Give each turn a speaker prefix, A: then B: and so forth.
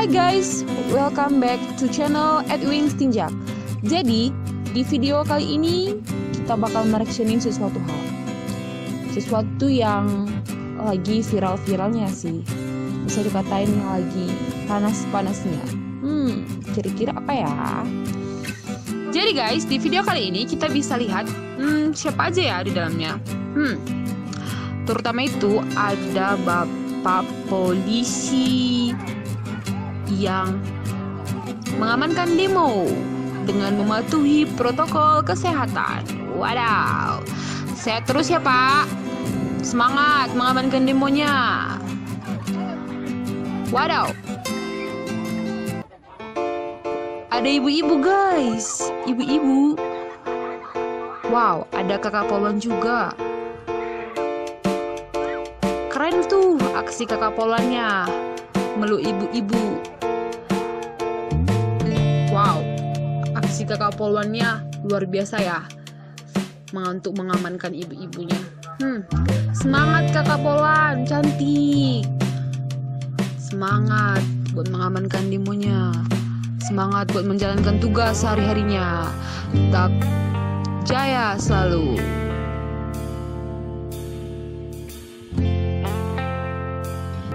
A: Hai guys, welcome back to channel Edwin Tinjak. Jadi, di video kali ini kita bakal mereactionin sesuatu hal. Sesuatu yang lagi viral-viralnya sih. Bisa dikatain yang lagi panas-panasnya. Kira-kira apa ya? Jadi guys, di video kali ini kita bisa lihat siapa aja ya di dalamnya. Terutama itu ada Bapak Polisi yang mengamankan demo dengan mematuhi protokol kesehatan. Wadaw, sehat terus ya Pak. Semangat mengamankan demonya. Wadaw, ada ibu-ibu guys, ibu-ibu. Wow, ada kakak polwan juga. Keren tuh aksi kakak polwannya, meluk ibu-ibu. Wow, aksi kakak polwannya luar biasa ya, untuk mengamankan ibu-ibunya. Semangat kakak polwan, cantik. Semangat buat mengamankan demonya. Semangat buat menjalankan tugas sehari-harinya. Tetap jaya selalu.